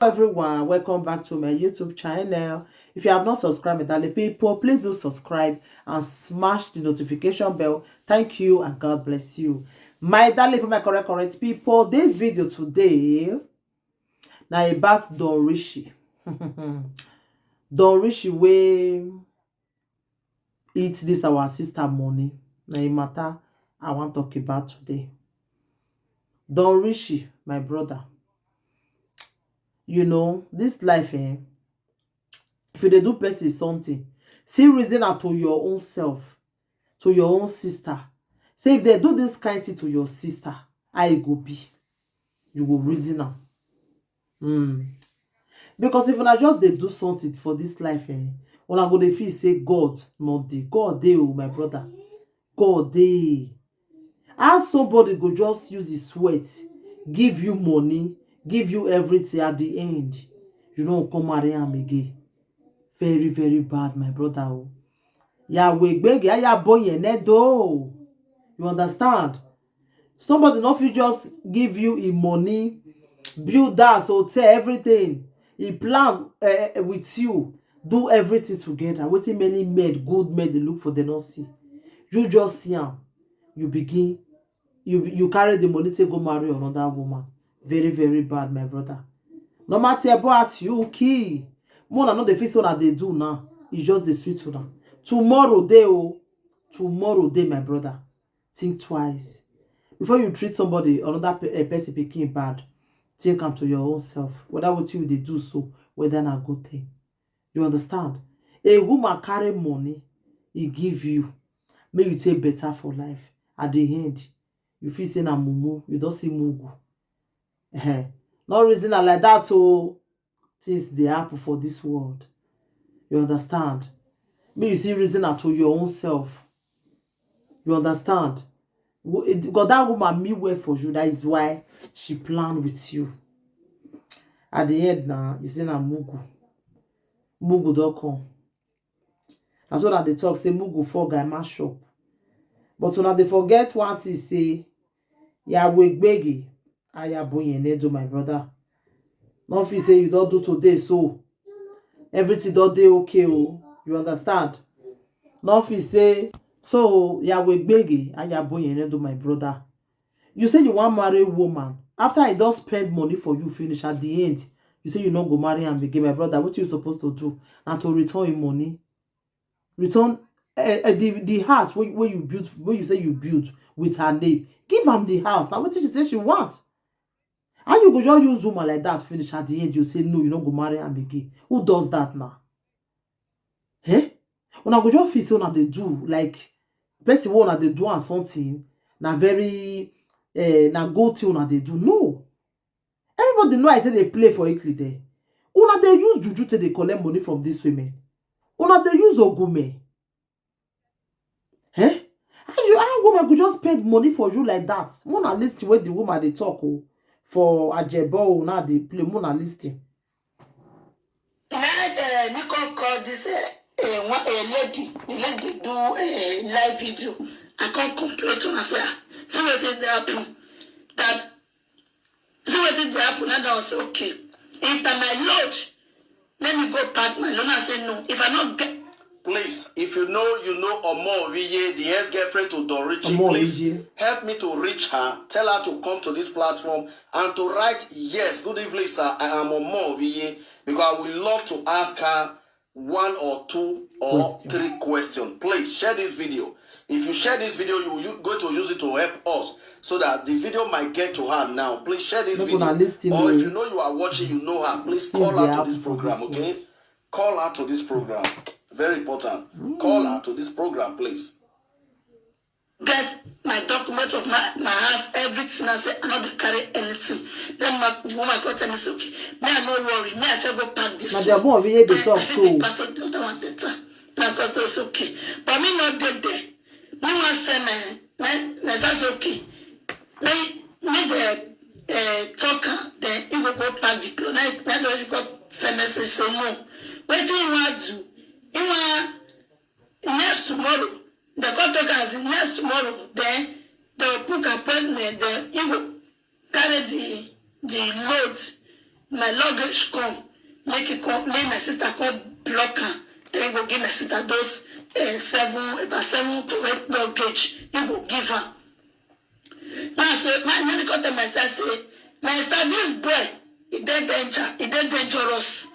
Everyone, welcome back to my YouTube channel. If you have not subscribed, my darling people, please do subscribe and smash the notification bell. Thank you and God bless you. My darling people, my correct people, this video today now about Don Richie. Don Richie wey eat this our sister money. Now a matter I want to talk about today. Don Richie, my brother. You know, this life, if you dey do person something, see reason am to your own self, to your own sister. Say if they do this kind thing to your sister, how e go be? You go reason am. Because if una just dey do something for this life, una go dey feel say God not dey. God dey, oh my brother. God dey. How somebody go just use his sweat, give you money, give you everything at the end, you no come marry am again. Very, very bad, my brother. Oh. Yahweh gbege aya boyen nedo. You understand? Somebody not fit just give you a money, build that hotel, everything. He plan with you, do everything together. Wetin many men, good men, they look for, they not see. You just see am, you begin, you carry the money to go marry another woman. Very, very bad, my brother. No matter about you, key. More than not the face that they do now. It's just the sweet one. Tomorrow day, oh, tomorrow day, my brother. Think twice before you treat somebody, another person picking bad. Think am to your own self. Whether what you they do so, whether not good thing. You understand? A woman carry money, he give you, make you take better for life. At the end, you feel say na mumu, you don't see mugu. No reason like that, oh. Things they happen for this world. You understand? Me, you see reason to your own self. You understand? Because that woman me well for you. That is why she planned with you. At the end now, you see na mugu. Mugu don't come. That's what they talk. Say mugu for guy mash up. But when they forget what he say, Yahweh gbege, ayaboyen nedo, my brother. No fit say you don't do today, so everything don't dey okay, oh. You understand? No fit say so Yahweh gbege ayaboyen nedo, my brother. You say you want marry a woman after I don't spend money for you finish at the end. You say you not go marry and begin, my brother. What you supposed to do? And to return your money, return the house where you built, where you say you built with her name. Give am the house. Now what did she say she wants? How you go just use woman like that finish at the end? You say no, you don't go marry and begin. Who does that now? When I go just feel so they do like person one they do and something na very na go till na they do. No. Everybody know I say they play for Italy there. Una they use juju till they collect money from these women. Una they use ogume. How woman could just spend money for you like that? Mona listen where the woman they talk for Ajebo now they play Mona listing. We can call this lady. The lady do a live video. I can't complain to myself. See what did happen? That see what did happen? That was okay. If my Lord, let me go pack my loan. I say no. If I not get. Please, if you know Omo Viye, the ex-girlfriend to Don Richie, please help me to reach her. Tell her to come to this platform and to write, yes, good evening, sir. I am Omo Viye, because I would love to ask her one or two or three questions. Please share this video. If you share this video, you're going to use it to help us so that the video might get to her now. Please share this video. Or if you know you are watching, you know her, please call her to this program, okay? Call her to this program. Very important. Call her to this program, please. Get my document of my house, everything. I say, I'm not carry anything. Then my woman go tell me, okay, me I no worry, me I try go pack this. Now they are born we the talk so. Because it's okay. But me not dead there. Me want say man, that's okay. Me the talker, then you go pack the clothes. Now you go send message say no. What do you want to do? You want next tomorrow. The contract is next tomorrow. Then the book appointment. Then you will carry the loads my luggage come, make my sister come block her. Then go give my sister those about 7 to 8 luggage. He will give her. Now say, let me come to my sister say, my sister, this boy, he dangerous.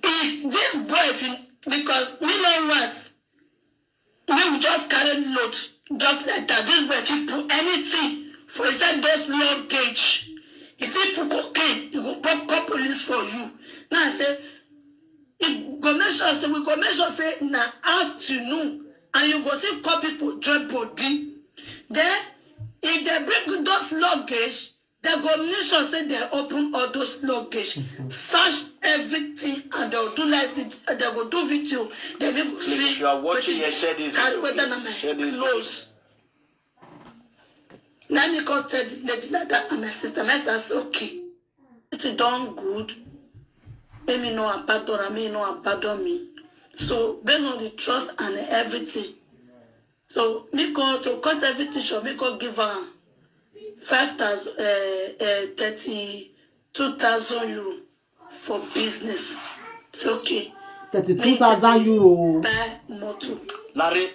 If this boy, because we know what, we will just carry load, just like that. This boy, if you put anything for inside those luggage, if you put cocaine, he will call police for you. Now I say, we go make sure say na afternoon, and you go see call people drop body. Then if they bring those luggage, they go make sure say they open all those luggage, search everything, and they'll do like it. They go do video. They will see. If you are watching here, share this video. Please. Share this video. Let me call tell the lady like that and my sister. My sister say okay, it's done good. Let me know abandon her, me know abandon me. So based on the trust and everything, so me go to cut everything short. Me go give her 32,000 euro for business. It's okay. 32,000 euro. Buy motor. Larry,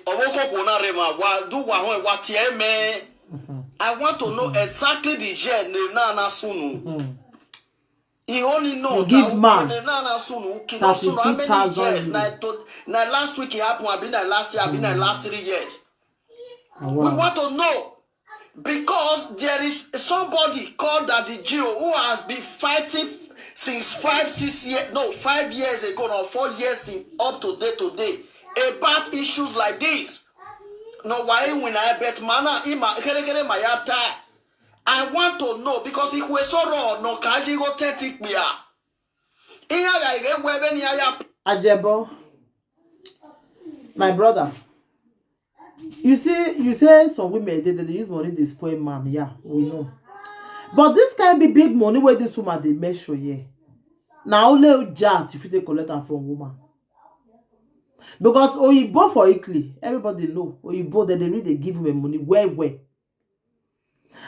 I want to know exactly the year Nana Sunu. He only knows give man Nana Sunu. How many years? Now last week it happened. I've been there last year. I've been there last 3 years. Oh, wow. We want to know because there is somebody called Daddy Gio who has been fighting since 5 years ago or 4 years up to today about issues like this. No, why when I bet mana I want to know because if we so wrong, no kaji go take me out. Ajebo, my brother. You say some women they use money they spoil man. Yeah, we know. But this can be big money where this woman they measure yeah. Now only jazz if you take collect from woman. Because Oyibo for Italy, everybody know Oyibo that they really give him money where.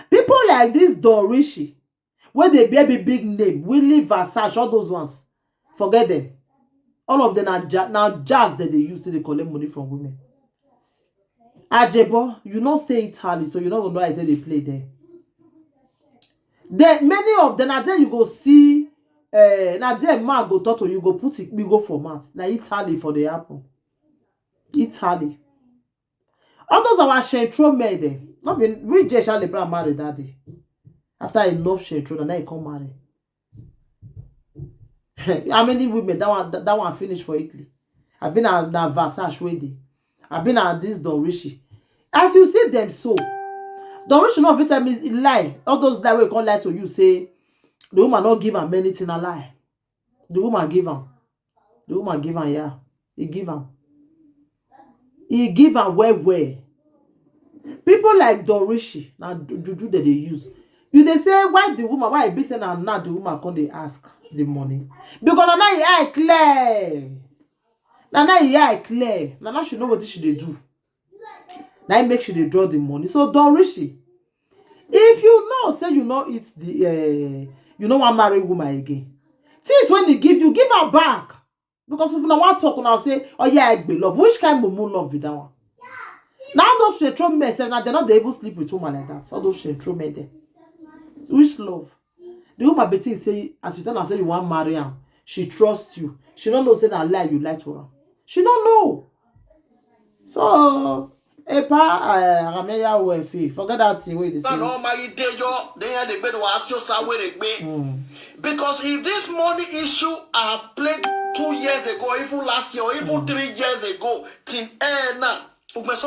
People like this Don Richie, where they bear big name, Willie Versace, all those ones, forget them. All of them are now jazz that they use to collect money from women. Ajebo, you not stay Italy, so you not know how they play there. Then many of them, now there you go see, now there man go talk to you, go put it, we go for math. Now Italy for the apple. Italy. All those our Shentro made them. Not been Richie Charlie Brown married that day. After I love Shentro, and then he come marry. How many women that one finished for Italy? I've been at Versace wedding. I've been at this Don Richie. As you see them so, Don Richie no fit tell me lie. All those that way can't lie to you say the woman not give him anything a lie. The woman give him. The woman give him, yeah. He give him. He give him well. People like Don Richie, now juju that they use. You they say why the woman, why be saying and now the woman come they ask the money. Because now you eye clear. Now you eye clear. Now she know what she they do. Now make sure they draw the money. So Don Richie, if you know, say you know it's the you know one married woman again. Things when they give you, give her back. Because if you know what talk now say, oh yeah, I be love. Which kind of moon love with that one? Now those Shentro men, now they're not able to sleep with woman like that. All those Shentro men there. Which love? The woman between say, as you tell her say you want marry her, she trusts you. She don't know say that lie you lie to her. She don't know. So Rameya Wefi, forget that thing where they say. Because if this money issue I have played 2 years ago, even last year, or even 3 years ago, till now, because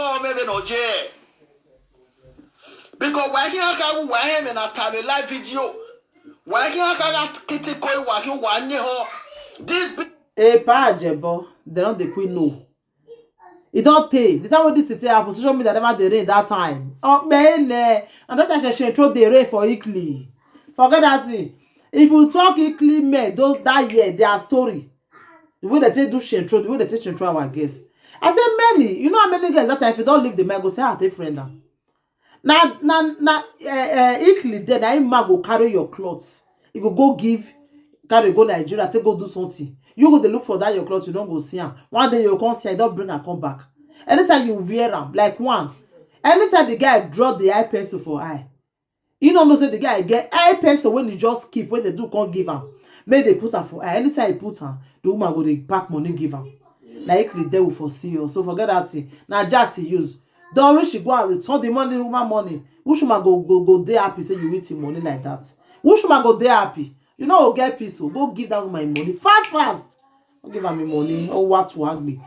why can't I go him and I have a live video? Why can't I get it going working 1 year? This Ajebo, they don't the queen no. It don't take. The time when this happen, social media never the rain that time. Oh man, and that time she throw the rain for Italy. Forget that thing. If you talk Italy men, those that year their story. The way they say do Shentro, the way they say Shentro our guests. I say many. You know how many guys that time if you don't leave the man go say take friend now. Now Italy then I man go carry your clothes. You go give carry go Nigeria, take go do something. You go dey look for that your cloth, you don't go see am. One day you come see am, you don't bring am come back. Anytime you wear am, like one, anytime the guy drop the eye pencil for eye, you don't know say the guy get eye pencil when he just keep, when they do can't give am. Make they put am for eye. Anytime he put am, the woman go dey pack money give am. Like the devil for see you. So forget that thing. Now just he use. Don't reach go and return the money, woman money. Which woman go dey happy say you with him money like that? Which woman go dey happy? You know go get peace. Go give that woman money. Fast, fast. Don't give her me money. Oh, what to hug me.